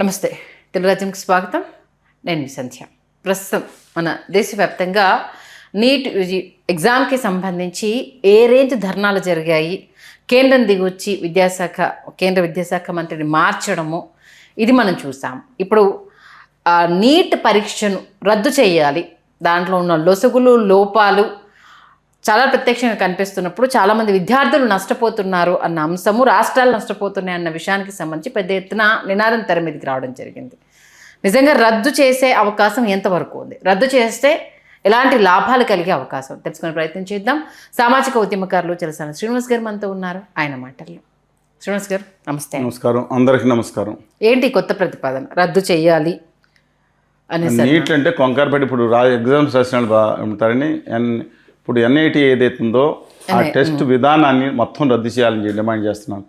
నమస్తే, తెలుగు రాజ్యంకి స్వాగతం. నేను మీ సంధ్య. ప్రస్తుతం మన దేశవ్యాప్తంగా నీట్ ఎగ్జామ్కి సంబంధించి ఏ రేంజ్ ధర్నాలు జరిగాయి, కేంద్రం దిగొచ్చి కేంద్ర విద్యాశాఖ మంత్రిని మార్చడము, ఇది మనం చూసాం. ఇప్పుడు నీట్ పరీక్షను రద్దు చేయాలి, దాంట్లో ఉన్న లొసుగులు లోపాలు చాలా ప్రత్యక్షంగా కనిపిస్తున్నప్పుడు చాలామంది విద్యార్థులు నష్టపోతున్నారు అన్న అంశము, రాష్ట్రాలు నష్టపోతున్నాయి అన్న విషయానికి సంబంధించి పెద్ద ఎత్తున నినాదం తెర మీదకి రావడం జరిగింది. నిజంగా రద్దు చేసే అవకాశం ఎంతవరకు ఉంది, రద్దు చేస్తే ఎలాంటి లాభాలు కలిగే అవకాశం తెలుసుకునే ప్రయత్నం చేద్దాం. సామాజిక ఉద్యమకారులు చలసాని శ్రీనివాస్ గారు మనతో ఉన్నారు, ఆయన మాటల్లో. శ్రీనివాస్ గారు నమస్తే. నమస్కారం, అందరికీ నమస్కారం. ఏంటి కొత్త ప్రతిపాదన, రద్దు చేయాలి అనేసి? నీట్ అంటే కొంకారపేట ఇప్పుడు ఎగ్జామ్స్ రాసిన ఉంటారని ఇప్పుడు ఎన్ఐటి ఏదైతుందో ఆ టెస్ట్ విధానాన్ని మొత్తం రద్దు చేయాలని డిమాండ్ చేస్తున్నాను.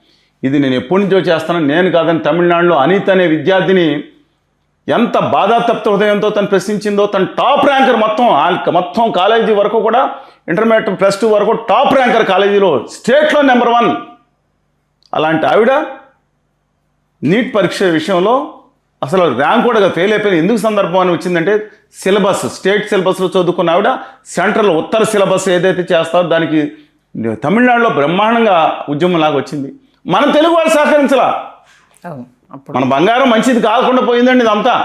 ఇది నేను ఎప్పటి నుంచో చేస్తాను, నేను కాదని తమిళనాడులో అనిత్ అనే విద్యార్థిని ఎంత బాధాతప్త హృదయంతో తను ప్రశ్నించిందో. తను టాప్ ర్యాంకర్, మొత్తం కాలేజీ వరకు కూడా ఇంటర్మీడియట్ +2 వరకు టాప్ ర్యాంకర్ కాలేజీలో, స్టేట్లో నెంబర్ 1. అలాంటి ఆవిడ నీట్ పరీక్ష విషయంలో అసలు ర్యాంక్ కూడా ఫెయిల్ అయిపోయింది. ఎందుకు సందర్భం అని వచ్చిందంటే, సిలబస్ స్టేట్ సిలబస్లో చదువుకున్న ఆవిడ సెంట్రల్ ఉత్తర సిలబస్ ఏదైతే చేస్తారో దానికి తమిళనాడులో బ్రహ్మాండంగా ఉద్యమం లాగా వచ్చింది. మన తెలుగు వాళ్ళు సహకరించలా. మన బంగారం మంచిది కాకుండా పోయిందండి ఇదంతా.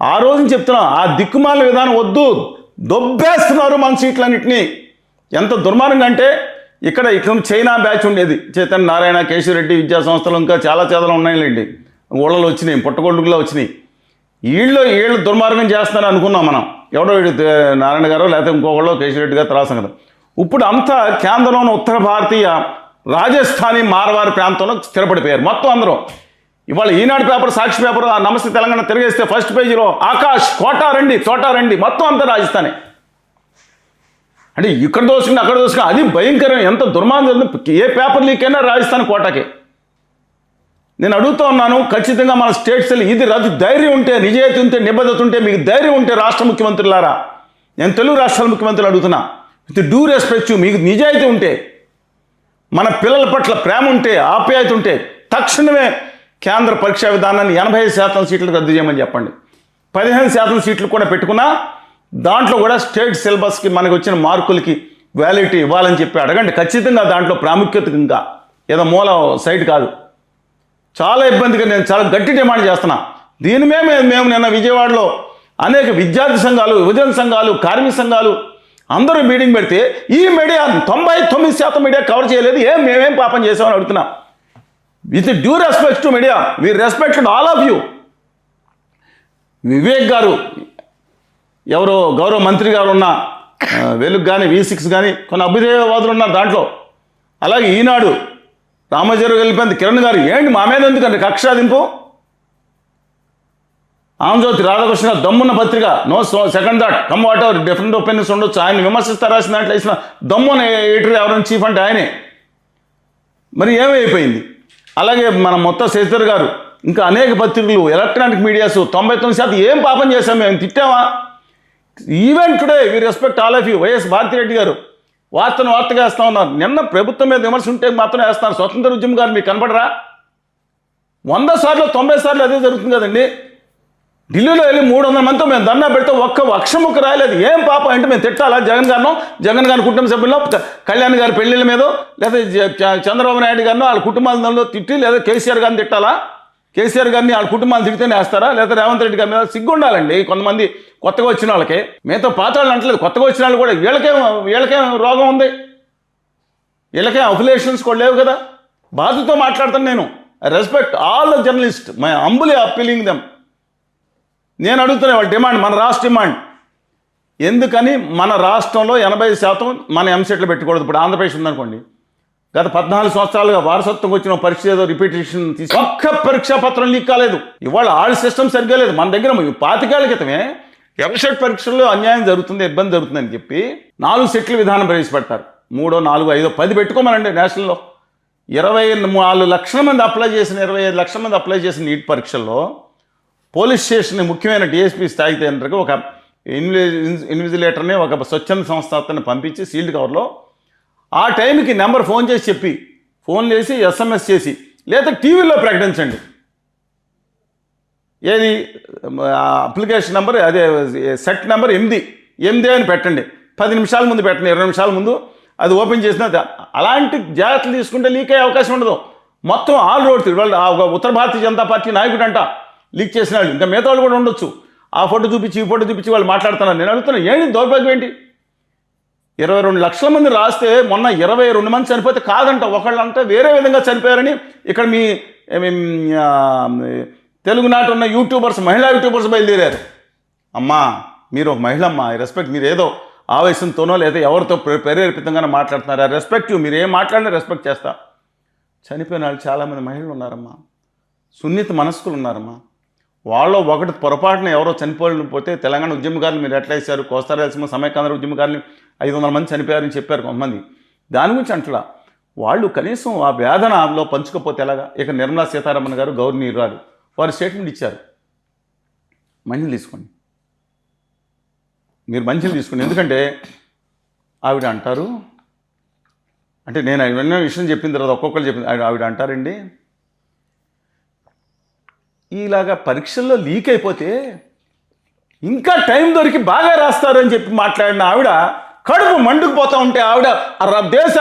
ఆ రోజుని చెప్తున్నాం, ఆ దిక్కుమాల విధానం వద్దు, దొబ్బేస్తున్నారు మన సీట్లన్నింటినీ. ఎంత దుర్మార్గం అంటే, ఇక్కడ చైనా బ్యాచ్ ఉండేది, చైతన్య నారాయణ, కేశవరెడ్డి విద్యా సంస్థలు, ఇంకా చాలా ఉన్నాయిలేండి, ఊళ్ళలో వచ్చినాయి, పుట్టగొడుగులో వచ్చినాయి. వీళ్ళు దుర్మార్గం చేస్తున్నారు అనుకున్నాం మనం. ఎవడో వీడు నారాయణ గారో లేకపోతే ఇంకొకళ్ళు కేశవరెడ్డి గారు తర్వాత సంగతి. ఇప్పుడు అంతా కేంద్రంలోని ఉత్తర భారతీయ రాజస్థానీ మార్వారి ప్రాంతంలో స్థిరపడిపోయారు మొత్తం అందరూ. ఇవాళ ఈనాడు పేపర్, సాక్షి పేపర్, నమస్తే తెలంగాణ తిరిగేస్తే ఫస్ట్ పేజీలో ఆకాష్ కోటా రండి మొత్తం అంతా రాజస్థానే. అంటే ఇక్కడ దోసుకుని అక్కడ దోసుకుని, అది భయంకరం. ఎంత దుర్మార్గం. ఏ పేపర్ లీక్ అయినా రాజస్థాన్ కోటాకే. నేను అడుగుతూ ఉన్నాను, ఖచ్చితంగా మన స్టేట్స్ ఇది రద్దు, ధైర్యం ఉంటే, నిజాయితీ ఉంటే, నిబద్ధత ఉంటే, మీకు ధైర్యం ఉంటే రాష్ట్ర ముఖ్యమంత్రులారా, నేను తెలుగు రాష్ట్రాల ముఖ్యమంత్రులు అడుగుతున్నా, విత్ డ్యూ రెస్పెక్ట్, మీకు నిజాయితీ ఉంటే, మన పిల్లల పట్ల ప్రేమ ఉంటే, ఆప్యాయత ఉంటే, తక్షణమే కేంద్ర పరీక్షా విధానాన్ని 80% సీట్లు రద్దు చేయమని చెప్పండి. 15% సీట్లు కూడా పెట్టుకున్నా దాంట్లో కూడా స్టేట్ సిలబస్కి మనకు వచ్చిన మార్కులకి వ్యాలిడిటీ ఇవ్వాలని చెప్పి అడగండి. ఖచ్చితంగా దాంట్లో ప్రాముఖ్యత, ఇంకా ఏదో మూల సైట్ కాదు. చాలా ఇబ్బందిగా నేను చాలా గట్టి డిమాండ్ చేస్తున్నా. దీని మేము నిన్న విజయవాడలో అనేక విద్యార్థి సంఘాలు, యువజన సంఘాలు, కార్మిక సంఘాలు అందరూ మీటింగ్ పెడితే ఈ మీడియా 99% మీడియా కవర్ చేయలేదు. మేమేం పాపం చేసామని అడుగుతున్నా. With due respect to media, we respected all of you. Vivek గారు, ఎవరో గౌరవ మంత్రి గారు ఉన్న వెలుగు కానీ V6 కానీ కొన్ని అభ్యుదయవాదులు ఉన్నారు దాంట్లో. అలాగే ఈనాడు రామజరు వెళ్ళిపోయింది కిరణ్ గారు, ఏంటి మా మీద ఎందుకంటే కక్షాదింపు. ఆంధ్రజ్యోతి రాధాకృష్ణ దమ్మున్న పత్రిక, no second thought, come whatever different opinions ఉండొచ్చు, ఆయన విమర్శిస్తారు రాసిన దాంట్లో వేసిన దమ్మున్న ఎడిటర్ ఎవరైనా చీఫ్ అంటే ఆయనే. మరి ఏమైపోయింది? అలాగే మన మొత్తం శశిధర్ గారు, ఇంకా అనేక పత్రికలు, ఎలక్ట్రానిక్ మీడియాస్ 99% ఏం పాపం చేశాం, మేము తిట్టామా? Even today we respect all of you. YS Bharathi Reddy గారు వార్తగా వేస్తూ ఉన్నారు. నిన్న ప్రభుత్వం మీద విమర్శ ఉంటే మాత్రం వేస్తున్నారు. స్వతంత్ర ఉద్యమం గారు మీకు కనపడరా? 100 సార్లు 90 సార్లు అదే జరుగుతుంది కదండి. ఢిల్లీలో వెళ్ళి 300 మందితో మేము ధర్నా పెడితే ఒక్క అక్షముక్క రాయలేదు. ఏం పాపం అంటే మేము తిట్టాలా జగన్ గారి కుటుంబ సభ్యుల్లో, కళ్యాణ్ గారి పెళ్లిళ్ళ మీద, లేదా చంద్రబాబు నాయుడు గారినో వాళ్ళ కుటుంబాలలో తిట్టి, లేదా కేసీఆర్ గారిని తిట్టాలా? కేసీఆర్ గారిని వాళ్ళ కుటుంబాన్ని తిడితేనే వేస్తారా? లేదా రేవంత్ రెడ్డి గారి మీద సిగ్గు ఉండాలండి. కొంతమంది కొత్తగా వచ్చిన వాళ్ళకి, మిగతా పాత వాళ్ళు అంటలేదు, కొత్తగా వచ్చిన వాళ్ళు కూడా వీళ్ళకేం రోగం ఉంది, వీళ్ళకేం అఫిలియేషన్స్ కూడా లేవు కదా. బాధతో మాట్లాడతాను నేను. I respect all the journalist, my humbly appealing them. నేను అడుగుతున్నా వాళ్ళ డిమాండ్, మన రాష్ట్ర డిమాండ్. ఎందుకని మన రాష్ట్రంలో 80% మన ఎంసెట్లు పెట్టకూడదు? ఇప్పుడు ఆంధ్రప్రదేశ్ ఉందనుకోండి, గత 14 సంవత్సరాలుగా వారసత్వం వచ్చిన పరీక్ష ఏదో రిపీటేషన్ తీసి ఒక్క పరీక్షా పత్రం లీక్ కాలేదు. ఇవాళ ఆల్ సిస్టమ్ సరిగ్గా లేదు. మన దగ్గర 25 ఏళ్ల క్రితమే ఎంసెట్ పరీక్షల్లో అన్యాయం జరుగుతుంది, ఇబ్బంది జరుగుతుందని చెప్పి 4 సెట్ల విధానం ప్రవేశపెడతారు. 3, 4, 5, 10 పెట్టుకోమనండి. నేషనల్లో 24 లక్షల మంది అప్లై చేసిన 25 లక్షల మంది అప్లై చేసిన నీట్ పరీక్షల్లో పోలీస్ స్టేషన్ ముఖ్యమైన డిఎస్పీ స్థాయికి తగినట్టుగా ఒక ఇన్విజిలేటర్ని, ఒక స్వచ్ఛంద సంస్థని పంపించి సీల్డ్ కవర్లో ఆ టైంకి నెంబర్ ఫోన్ చేసి SMS చేసి, లేదా టీవీలో ప్రకటించండి. ఏది అప్లికేషన్ నెంబర్ అదే సెట్ నెంబర్ 8 అని పెట్టండి. 10 నిమిషాల ముందు పెట్టండి, 20 నిమిషాల ముందు అది ఓపెన్ చేసిన అలాంటి జాగ్రత్తలు తీసుకుంటే లీక్ అయ్యే అవకాశం ఉండదు. మొత్తం ఆల్ రోడ్ వాళ్ళు ఉత్తర భారతీయ జనతా పార్టీ నాయకుడు అంట లీక్ చేసిన వాళ్ళు, ఇంకా మిగతా వాళ్ళు కూడా ఉండొచ్చు. ఆ ఫోటో చూపించి ఈ ఫోటో చూపించి వాళ్ళు మాట్లాడుతున్నారు. నేను అడుగుతున్నాను, ఏంటి దౌర్భాగ్యం ఏంటి? 22 లక్షల మంది రాస్తే మొన్న 22 మంది చనిపోతే కాదంట, ఒకళ్ళంటే వేరే విధంగా చనిపోయారని ఇక్కడ మీ తెలుగునాట ఉన్న యూట్యూబర్స్, మహిళా యూట్యూబర్స్ బయలుదేరారు. అమ్మా మీరు ఒక మహిళమ్మ, రెస్పెక్ట్. మీరు ఏదో ఆవేశంతోనో లేదా ఎవరితో ప్రేరేపితంగానో మాట్లాడుతున్నారు. ఆ రెస్పెక్ట్ మీరు ఏం మాట్లాడినా రెస్పెక్ట్ చేస్తా. చనిపోయిన వాళ్ళు చాలామంది మహిళలు ఉన్నారమ్మా, సున్నిత మనస్కులు ఉన్నారమ్మా. వాళ్ళు ఒకటి పొరపాటున ఎవరో చనిపోతే తెలంగాణ ఉద్యమకారులు మీరు ఎట్లా వేశారు, కోస్తా రాయలసీమ సమైక్యాంధ్ర ఉద్యమకారులు 500 మంది చనిపోయారని చెప్పారు కొంతమంది. దాని గురించి అంటలా వాళ్ళు కనీసం ఆ వేదనలో పంచుకోపోతే ఎలాగా? ఇక నిర్మలా సీతారామన్ గారు గవర్నర్ వారు స్టేట్మెంట్ ఇచ్చారు, మంచిలు తీసుకోండి, మీరు మంచిలు తీసుకోండి. ఎందుకంటే ఆవిడ అంటారు, అంటే నేను ఎన్నో విషయం చెప్పిన తర్వాత ఒక్కొక్కరు చెప్పింది, ఆవిడ అంటారండి, ఇలాగా పరీక్షల్లో లీక్ అయిపోతే ఇంకా టైం దొరికి బాగా రాస్తారు అని చెప్పి మాట్లాడిన ఆవిడ కడుపు మండుకుపోతూ ఉంటే ఆవిడ దేశ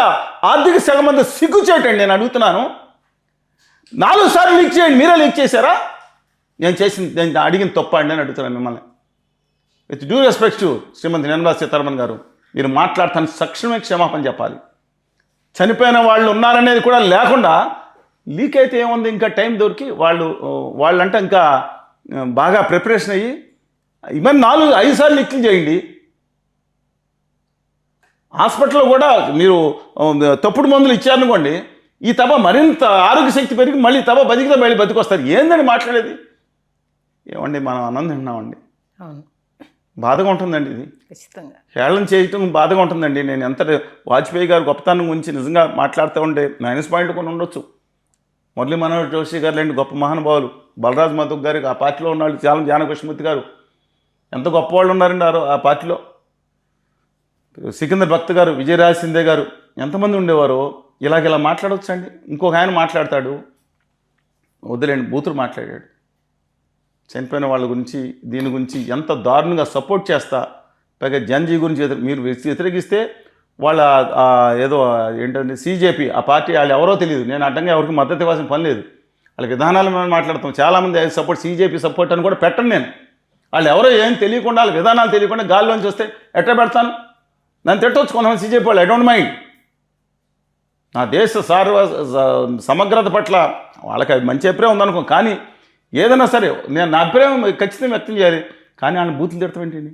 ఆర్థిక శాఖ మంది సిగ్గుచేటండి. నేను అడుగుతున్నాను, 4 సార్లు లీక్ చేయండి, మీరే లీక్ చేశారా? నేను అడిగిన తప్ప అండి అని అడుగుతున్నాను మిమ్మల్ని. విత్ డ్యూ రెస్పెక్ట్ టు శ్రీమతి నిర్మలా సీతారామన్ గారు, మీరు మాట్లాడతాను తక్షణమే క్షమాపణ చెప్పాలి. చనిపోయిన వాళ్ళు ఉన్నారనేది కూడా లేకుండా లీక్ అయితే ఏముంది, ఇంకా టైం దొరికి వాళ్ళంటే ఇంకా బాగా ప్రిపరేషన్ అయ్యి ఇవన్నీ 4-5 సార్లు లీక్లు చేయండి. హాస్పిటల్లో కూడా మీరు తప్పుడు మందులు ఇచ్చారనుకోండి, ఈ తప్ప మరింత ఆరోగ్య శక్తి పెరిగి మళ్ళీ తప్ప బతికితే మళ్ళీ బతికొస్తారు. ఏందని మాట్లాడేది? ఏమండి మనం ఆనందం తింటున్నామండి, బాధగా ఉంటుందండి. ఇది ఖచ్చితంగా హేళన చేయటం బాధగా ఉంటుందండి. నేను ఎంత వాజ్పేయి గారు గొప్పతనం గురించి నిజంగా మాట్లాడుతూ ఉంటే మైనస్ పాయింట్ కొన్ని ఉండొచ్చు. మురళీ మనోహర్ జోషి గారు లాంటి గొప్ప మహానుభావులు, బలరాజ్ మధుక్ గారు, ఆ పార్టీలో ఉన్నవాళ్ళు చాలా, జానకృష్ణమూర్తి గారు, ఎంత గొప్ప వాళ్ళు ఉన్నారండి ఆ పార్టీలో. సికిందర్ భక్త్ గారు, విజయరాజ్ సింధే గారు, ఎంతమంది ఉండేవారో. ఇలా మాట్లాడవచ్చండి. ఇంకొక ఆయన మాట్లాడతాడు, వదిలేండి, బూతులు మాట్లాడాడు. చనిపోయిన వాళ్ళ గురించి దీని గురించి ఎంత దారుణంగా సపోర్ట్ చేస్తా, పైగా జన్జీ గురించి మీరు వ్యతిరేకిస్తే వాళ్ళ ఏదో ఏంటంటే CJP ఆ పార్టీ వాళ్ళు ఎవరో తెలియదు. నేను అడ్డంగా ఎవరికి మద్దతు ఇవ్వాల్సిన పని లేదు. వాళ్ళ విధానాల మీద మాట్లాడతాం. చాలామంది CJP సపోర్ట్ అని కూడా పెట్టను నేను. వాళ్ళు ఎవరో ఏం తెలియకుండా, వాళ్ళ విధానాలు తెలియకుండా గాల్లోంచి వస్తే ఎట్లా పెడతాను? నన్ను తిట్టవచ్చు కొంతమంది CJP వాళ్ళు, ఐ డోంట్ మైండ్. నా దేశ సమగ్రత పట్ల వాళ్ళకి మంచి అభిప్రాయం ఉందనుకో, కానీ ఏదైనా సరే నేను నా అభిప్రాయం ఖచ్చితంగా వ్యక్తం చేయాలి. కానీ ఆయన బూతులు తిడతాం ఏంటండి?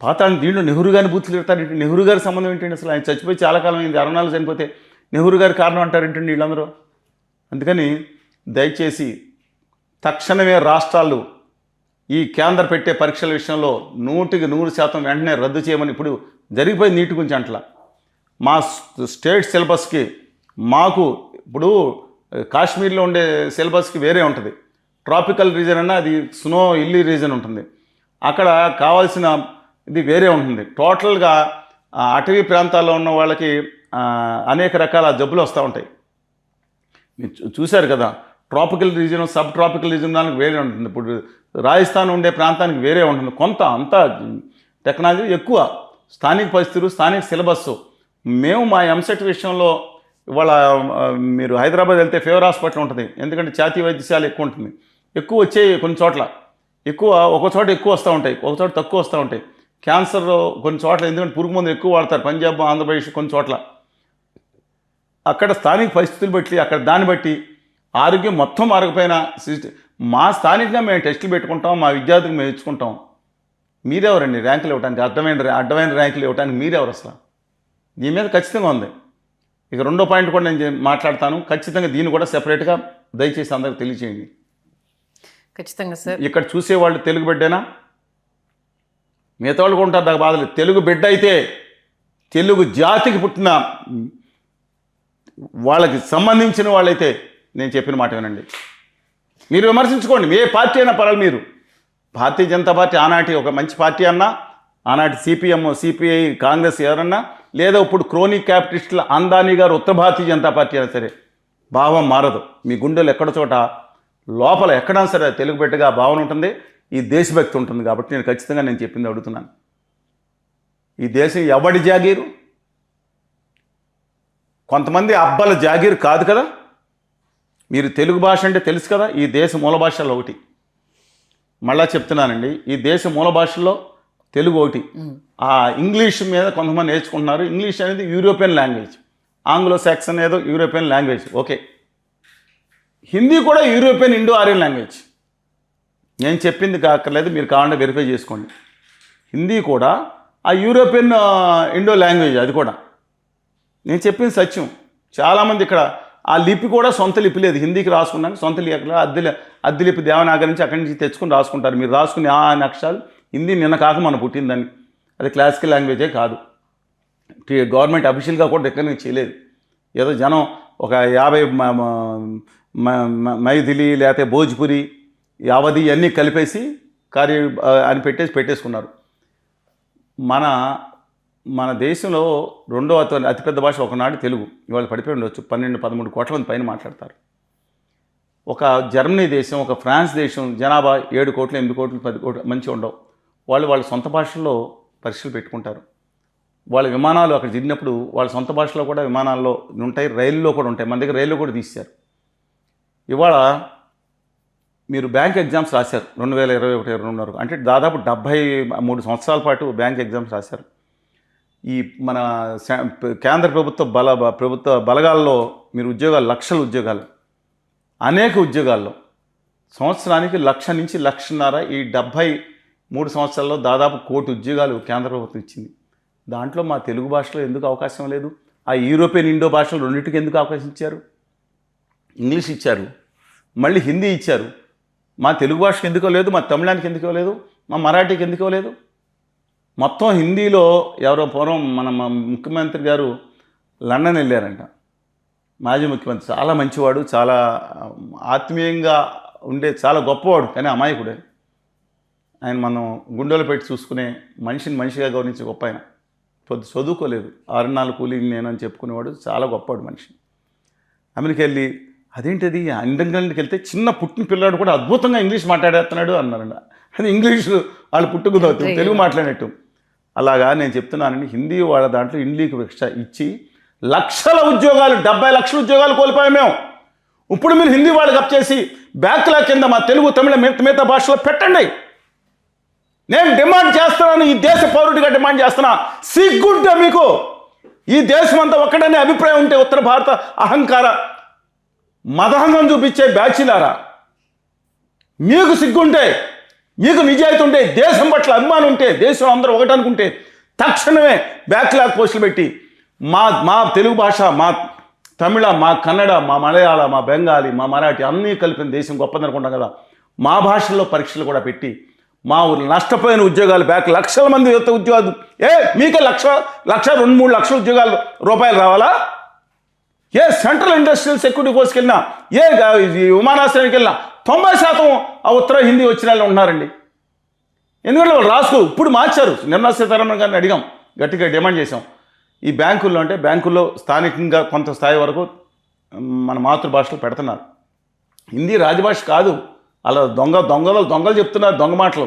పాతాళం దీంట్లో నెహ్రూ గారిని బూతులు తిడతారేంటి? నెహ్రూ గారి సంబంధం ఏంటండి? అసలు ఆయన చచ్చిపోయి చాలా కాలం అయింది, 64 చనిపోతే నెహ్రూ గారి కారణం అంటారేంటండి వీళ్ళందరూ? అందుకని దయచేసి తక్షణమే రాష్ట్రాలు ఈ కేంద్ర పెట్టే పరీక్షల విషయంలో 100% వెంటనే రద్దు చేయమని, ఇప్పుడు జరిగిపోయి నీటి గురించి అంటలా, మా స్టేట్ సిలబస్కి మాకు ఇప్పుడు కాశ్మీర్లో ఉండే సిలబస్కి వేరే ఉంటుంది. ట్రాపికల్ రీజన్ అన్నా అది స్నో ఇల్లీ రీజన్ ఉంటుంది. అక్కడ కావాల్సిన ఇది వేరే ఉంటుంది. టోటల్గా అటవీ ప్రాంతాల్లో ఉన్న వాళ్ళకి అనేక రకాల జబ్బులు వస్తూ ఉంటాయి. మీరు చూశారు కదా, tropical reason, sub tropical reason దానికి వేరే ఉంటుంది. ఇప్పుడు రాజస్థాన్ ఉండే ప్రాంతానికి వేరే ఉంటుంది. కొంత అంతా టెక్నాలజీ ఎక్కువ, స్థానిక పరిస్థితులు, స్థానిక సిలబస్. మేము మా ఎంసెట్ విషయంలో ఇవాళ మీరు హైదరాబాద్ వెళ్తే ఫీవర్ హాస్పిటల్ ఉంటుంది, ఎందుకంటే ఛాతీ వైద్యశాల ఎక్కువ ఉంటుంది. ఎక్కువ వచ్చే కొన్ని చోట్ల ఎక్కువ, ఒక చోట ఎక్కువ వస్తూ ఉంటాయి, ఒక చోట తక్కువ వస్తూ ఉంటాయి. క్యాన్సర్ కొన్ని చోట్ల ఎందుకంటే పురుగు మందులు ఎక్కువ వాడతారు, పంజాబ్, ఆంధ్రప్రదేశ్ కొన్ని చోట్ల. అక్కడ స్థానిక పరిస్థితులు బట్టి, అక్కడ దాన్ని బట్టి ఆరోగ్యం మొత్తం మారకపోయినా మా స్థానికంగా మేము టెస్టులు పెట్టుకుంటాం, మా విద్యార్థులకు మేము ఇచ్చుకుంటాం. మీరెవరండి ర్యాంకులు ఇవ్వడానికి? అడ్డమైన ర్యాంకులు ఇవ్వడానికి మీరెవరు అసలు? దీని మీద ఖచ్చితంగా ఉంది. ఇక రెండో పాయింట్ కూడా నేను మాట్లాడతాను. ఖచ్చితంగా దీన్ని కూడా సెపరేట్గా దయచేసి అందరికి తెలియచేయండి. ఖచ్చితంగా సార్. ఇక్కడ చూసేవాళ్ళు తెలుగు బిడ్డేనా? మిగతా వాళ్ళు కూడా ఉంటారు, నాకు బాధలేదు. తెలుగు బిడ్డ అయితే, తెలుగు జాతికి పుట్టిన వాళ్ళకి సంబంధించిన వాళ్ళైతే నేను చెప్పిన మాట వినండి. మీరు విమర్శించుకోండి, ఏ పార్టీ అయినా పర్వాలేదు. మీరు భారతీయ జనతా పార్టీ ఆనాటి ఒక మంచి పార్టీ అన్నా, ఆనాటి CPM, CPI, కాంగ్రెస్ ఎవరన్నా, లేదా ఇప్పుడు క్రోనిక్ క్యాపిటలిస్టుల అందానీ గారు ఉత్తర భారతీయ జనతా పార్టీ అయినా సరే భావం మారదు. మీ గుండెలు ఎక్కడ చోట లోపల ఎక్కడా సరే తెలుగు బిడ్డగా భావన ఉంటుంది, ఈ దేశభక్తి ఉంటుంది. కాబట్టి నేను ఖచ్చితంగా నేను చెప్పింది అడుగుతున్నాను. ఈ దేశం ఎవడి జాగీరు? కొంతమంది అబ్బల జాగీరు కాదు కదా. మీరు తెలుగు భాష అంటే తెలుసు కదా, ఈ దేశ మూల భాషల్లో ఒకటి. మళ్ళా చెప్తున్నానండి, ఈ దేశ మూల భాషల్లో తెలుగు ఒకటి. ఆ ఇంగ్లీష్ మీద కొంతమంది నేర్చుకుంటున్నారు. ఇంగ్లీష్ అనేది యూరోపియన్ లాంగ్వేజ్, ఆంగ్లో సాక్సన్ ఏదో యూరోపియన్ లాంగ్వేజ్, ఓకే. హిందీ కూడా యూరోపియన్ ఇండో ఆరియన్ లాంగ్వేజ్. నేను చెప్పింది కాక్కర్లేదు, మీరు కావాలంటే వెరిఫై చేసుకోండి. హిందీ కూడా ఆ యూరోపియన్ ఇండో లాంగ్వేజ్, అది కూడా నేను చెప్పింది సత్యం. చాలామంది ఇక్కడ ఆ లిపి కూడా సొంత లిపి లేదు, హిందీకి రాసుకున్నాక సొంత లిపి అద్దె లిపి దేవనాగరి నుంచి అక్కడి నుంచి తెచ్చుకుని రాసుకుంటారు. మీరు రాసుకుని ఆ అక్షరాలు హిందీ నిన్న కాక మనం పుట్టిందని, అది క్లాసికల్ లాంగ్వేజే కాదు. గవర్నమెంట్ అఫీషియల్గా కూడా దగ్గర చేయలేదు. ఏదో జనం ఒక 50 మైథిలి లేకపోతే భోజ్పురి అవధి అన్నీ కలిపేసి అని పెట్టేసుకున్నారు. మన దేశంలో రెండో అతిపెద్ద భాష ఒకనాడు తెలుగు, ఇవాళ పడిపోయి ఉండొచ్చు. 12-13 కోట్ల మంది పైన మాట్లాడతారు. ఒక జర్మనీ దేశం, ఒక ఫ్రాన్స్ దేశం జనాభా 7 కోట్లు 8 కోట్లు 10 కోట్లు మంచిగా ఉండవు. వాళ్ళ సొంత భాషల్లో పరీక్షలు పెట్టుకుంటారు. వాళ్ళ విమానాలు అక్కడ దిగినప్పుడు వాళ్ళ సొంత భాషలో కూడా విమానాల్లో ఉంటాయి, రైల్లో కూడా ఉంటాయి. మన దగ్గర రైల్లో కూడా తీశారు. ఇవాళ మీరు బ్యాంక్ ఎగ్జామ్స్ రాశారు 2021-22 వరకు, అంటే దాదాపు 73 సంవత్సరాల పాటు బ్యాంక్ ఎగ్జామ్స్ రాశారు. ఈ మన కేంద్ర ప్రభుత్వ బలగాల్లో మీరు ఉద్యోగాలు, లక్షల ఉద్యోగాలు, అనేక ఉద్యోగాల్లో సంవత్సరానికి 1,00,000 నుంచి 1,50,000, ఈ 73 సంవత్సరాల్లో దాదాపు 1 కోటి ఉద్యోగాలు కేంద్ర ప్రభుత్వం ఇచ్చింది. దాంట్లో మా తెలుగు భాషలో ఎందుకు అవకాశం లేదు? ఆ యూరోపియన్ ఇండో భాషలు రెండింటికి ఎందుకు అవకాశం ఇచ్చారు? ఇంగ్లీష్ ఇచ్చారు, మళ్ళీ హిందీ ఇచ్చారు. మా తెలుగు భాషకి ఎందుకో లేదు, మా తమిళానికి ఎందుకో లేదు, మా మరాఠీకి ఎందుకో లేదు. మొత్తం హిందీలో ఎవరో పూర్వం మన ముఖ్యమంత్రి గారు లండన్ వెళ్ళారంట. మాజీ ముఖ్యమంత్రి చాలా మంచివాడు, చాలా ఆత్మీయంగా ఉండే చాలా గొప్పవాడు, కానీ అమాయకుడే. ఆయన మనం గుండెలో పెట్టి చూసుకునే మనిషిగా గౌరవించే గొప్ప ఆయన. చదువుకోలేదు, 6 కూలీ నేను అని చెప్పుకునేవాడు, చాలా గొప్పవాడు మనిషి. అమెరికా వెళ్ళి అదేంటిది ఇంగ్లాండ్కి వెళ్తే చిన్న పుట్టిన పిల్లాడు కూడా అద్భుతంగా ఇంగ్లీష్ మాట్లాడేస్తున్నాడు అన్నారండి. అది ఇంగ్లీషు వాళ్ళు పుట్టుకుదవుతూ తెలుగు మాట్లాడినట్టు. అలాగా నేను చెప్తున్నానండి, హిందీ వాళ్ళ దాంట్లో ఇంగ్లీష్ పరీక్ష ఇచ్చి లక్షల ఉద్యోగాలు, 70 లక్షల ఉద్యోగాలు కోల్పోయాం మేము. ఇప్పుడు మీరు హిందీ వాళ్ళకి అప్ చేసి బ్యాక్లాగ్ కింద మా తెలుగు, తమిళ, మిగతా భాషలో పెట్టండి. నేను డిమాండ్ చేస్తున్నాను, ఈ దేశ పౌరుడిగా డిమాండ్ చేస్తున్నా. సిగ్గుంటే మీకు ఈ దేశం అంతా ఒక్కడనే అభిప్రాయం ఉంటే, ఉత్తర భారత అహంకార మదహంగం చూపించే బ్యాచిలారా, మీకు సిగ్గుంటే, మీకు నిజాయితీ ఉంటే, దేశం పట్ల అభిమానం ఉంటే, దేశం అందరూ ఒకటి అనుకుంటే తక్షణమే బ్యాక్లాగ్ పోస్టులు పెట్టి మా తెలుగు భాష, మా తమిళ, మా కన్నడ, మా మలయాళ, మా బెంగాలీ, మా మరాఠీ అన్నీ కలిపిన దేశం గొప్పది అనుకుంటాం కదా, మా భాషల్లో పరీక్షలు కూడా పెట్టి మా ఊరు నష్టపోయిన ఉద్యోగాలు బ్యాక్, లక్షల మంది ఉద్యోగాలు, మీకే 1-2-3 లక్షల ఉద్యోగాలు రూపాయలు రావాలా? ఏ సెంట్రల్ ఇండస్ట్రియల్ సెక్యూరిటీ కోర్స్కి వెళ్ళినా, ఏ విమానాశ్రయానికి వెళ్ళినా 90% ఆ ఉత్తర హిందీ వచ్చిన వాళ్ళు ఉన్నారండి. ఎందుకంటే వాళ్ళు రాసుకో, ఇప్పుడు మార్చారు. నిర్మలా సీతారామన్ గారిని అడిగాం, గట్టిగా డిమాండ్ చేసాం. ఈ బ్యాంకుల్లో అంటే బ్యాంకుల్లో స్థానికంగా కొంత స్థాయి వరకు మన మాతృభాషలో పెడుతున్నారు. హిందీ రాజభాష కాదు, అలా దొంగలు చెప్తున్నారు దొంగ మాటలు.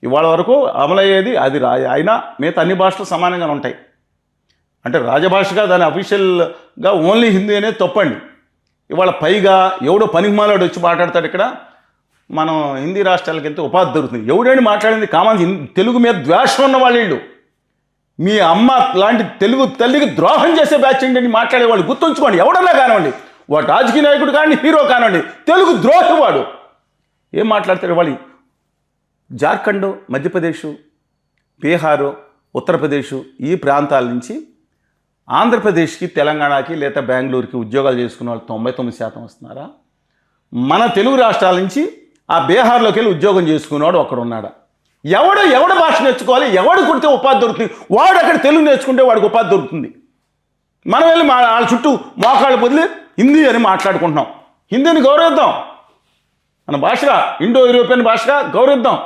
ఇవాళ వరకు అమలయ్యేది అది అయినా మిగతా అన్ని భాషలు సమానంగానే ఉంటాయి. అంటే రాజభాషగా దాని అఫీషియల్గా ఓన్లీ హిందీ అనేది తప్పండి. ఇవాళ పైగా ఎవడో పనికిమాలాడు వచ్చి మాట్లాడతాడు. ఇక్కడ మనం హిందీ రాష్ట్రాలకు వెళ్తే ఉపాధి దొరుకుతుంది. ఎవడేంటి మాట్లాడింది? కామన్ తెలుగు మీద ద్వేషం ఉన్న వాళ్ళు. మీ అమ్మ లాంటి తెలుగు తల్లికి ద్రోహం చేసే బ్యాచ్ ఏంటి మాట్లాడేవాళ్ళు గుర్తుంచుకోండి. ఎవడన్నా కానివ్వండి, వాడు రాజకీయ నాయకుడు కానివ్వండి, హీరో కానివ్వండి, తెలుగు ద్రోహి వాడు ఏం మాట్లాడతారు? వాళ్ళు జార్ఖండ్, మధ్యప్రదేశ్, బీహారు, ఉత్తరప్రదేశ్ ఈ ప్రాంతాల నుంచి ఆంధ్రప్రదేశ్కి, తెలంగాణకి లేదా బెంగళూరుకి ఉద్యోగాలు చేసుకున్న వాళ్ళు 99% వస్తున్నారా? మన తెలుగు రాష్ట్రాల నుంచి ఆ బీహార్లోకి వెళ్ళి ఉద్యోగం చేసుకునేవాడు ఒక్కడ ఉన్నాడా? ఎవడ భాష నేర్చుకోవాలి, ఎవడు కుడితే ఉపాధి దొరుకుతుంది. వాడు అక్కడ తెలుగు నేర్చుకుంటే వాడికి ఉపాధి దొరుకుతుంది. మనం వెళ్ళి వాళ్ళ చుట్టూ మోకాళ్ళు వదిలి హిందీ అని మాట్లాడుకుంటున్నాం. హిందీని గౌరవిద్దాం, మన భాషగా, ఇండో యూరోపియన్ భాషగా గౌరవిద్దాం.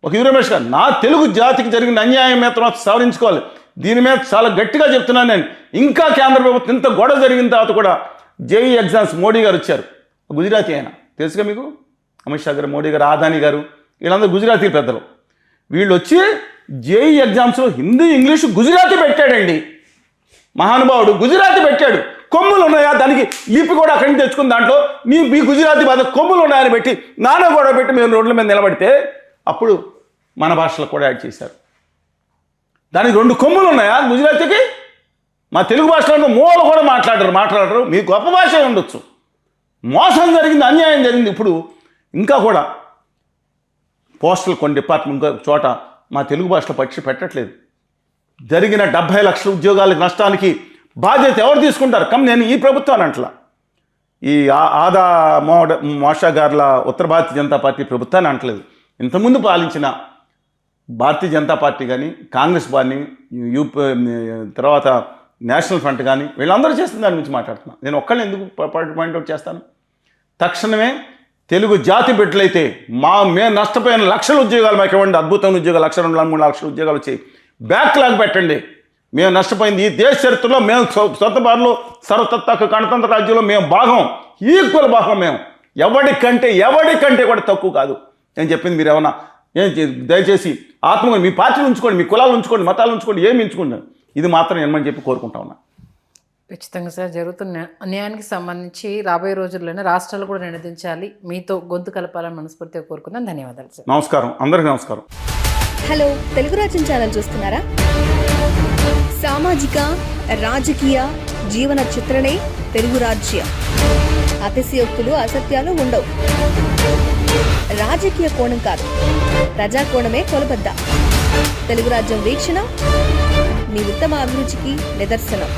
ఒక యూరోపేష్గా నా తెలుగు జాతికి జరిగిన అన్యాయం మాత్రం సవరించుకోవాలి. దీని మీద చాలా గట్టిగా చెప్తున్నాను నేను. ఇంకా కేంద్ర ప్రభుత్వం ఇంత గొడవ జరిగిన తర్వాత కూడా జేఈ ఎగ్జామ్స్ మోడీ గారు వచ్చారు, గుజరాతీ ఆయన తెలుసుగా మీకు, అమిత్ షా గారు, మోడీ గారు, అదానీ గారు, వీళ్ళందరూ గుజరాతీ పెద్దలు. వీళ్ళు వచ్చి జేఈ ఎగ్జామ్స్లో హిందీ, ఇంగ్లీషు, గుజరాతీ పెట్టాడండి. మహానుభావుడు గుజరాతీ పెట్టాడు. కొమ్ములు ఉన్నాయా, దానికి లిపి కూడా అక్కడి నుంచి తెచ్చుకుని దాంట్లో మీ గుజరాతీ భాష కొమ్ములు ఉన్నాయని పెట్టి నాన్న కూడా పెట్టి మేము రోడ్ల మీద నిలబడితే అప్పుడు మన భాషలో కూడా యాడ్ చేశారు. దానికి 2 కొమ్ములు ఉన్నాయా గుజరాతీకి? మా తెలుగు భాషలో మూల కూడా మాట్లాడరు. మీ గొప్ప భాష ఉండొచ్చు. మోసం జరిగింది, అన్యాయం జరిగింది. ఇప్పుడు ఇంకా కూడా పోస్టల్ కొన్ని డిపార్ట్మెంట్ చోట మా తెలుగు భాషలో పరీక్ష పెట్టట్లేదు. జరిగిన 70 లక్షల ఉద్యోగాల నష్టానికి బాధ్యత ఎవరు తీసుకుంటారు? నేను ఈ ప్రభుత్వాన్ని అంటలా, ఈ ఆదా మోషా గార్ల ఉత్తర భారతీయ జనతా పార్టీ ప్రభుత్వాన్ని అంటలేదు. ఇంతకుముందు పాలించిన భారతీయ జనతా పార్టీ కానీ, కాంగ్రెస్ పార్టీ, యూపీ, తర్వాత నేషనల్ ఫ్రంట్ కానీ, వీళ్ళందరూ చేస్తున్న దాని గురించి మాట్లాడుతున్నాను. నేను ఒక్కళ్ళని ఎందుకు పాయింట్అవుట్ చేస్తాను? తక్షణమే తెలుగు జాతి బిడ్డలైతే మేము నష్టపోయిన లక్షల ఉద్యోగాలు మాకు ఇవ్వండి. అద్భుతమైన ఉద్యోగాలు 1, 2, 3 లక్షల ఉద్యోగాలు వచ్చాయి. బ్యాక్లాగ్ పెట్టండి. మేము నష్టపోయింది ఈ దేశ చరిత్రలో మేము సొంత బారులో సర్వతత్వ గణతంత్ర రాజ్యంలో మేము భాగం, ఈక్వల్ భాగం. మేము ఎవరికంటే కూడా తక్కువ కాదు. నేను చెప్పింది మీరు ఏమన్నా దయచేసి ఆత్మగా మీ పార్టీలు ఉంచుకోండి, మీ కులాలు ఉంచుకోండి, మతాలు ఉంచుకోండి, ఏమి ఉంచుకోండి. ఇది మాత్రం ఏమని చెప్పి కోరుకుంటా ఉన్నా. ఖచ్చితంగా సార్, జరుగుతున్న అన్యాయానికి సంబంధించి రాబోయే రోజుల్లోనే రాష్ట్రాలు కూడా నినదించాలి, మీతో గొంతు కలపాలని మనస్ఫూర్తిగా కోరుకుందాం. ధన్యవాదాలు సార్. నమస్కారం, అందరికీ నమస్కారం. హలో, తెలుగు రాజ్యం ఛానల్ చూస్తున్నారా? సామాజిక, రాజకీయ, జీవన చిత్రణే తెలుగు రాజ్యం. అతిశయోక్తులు, అసత్యాలు ఉండవు. రాజకీయ కోణం కాదు, ప్రజా కోణమే కొలబద్ద. తెలుగు రాజ్యం వీక్షణ మీ ఉత్తమ అభిరుచికి నిదర్శనం.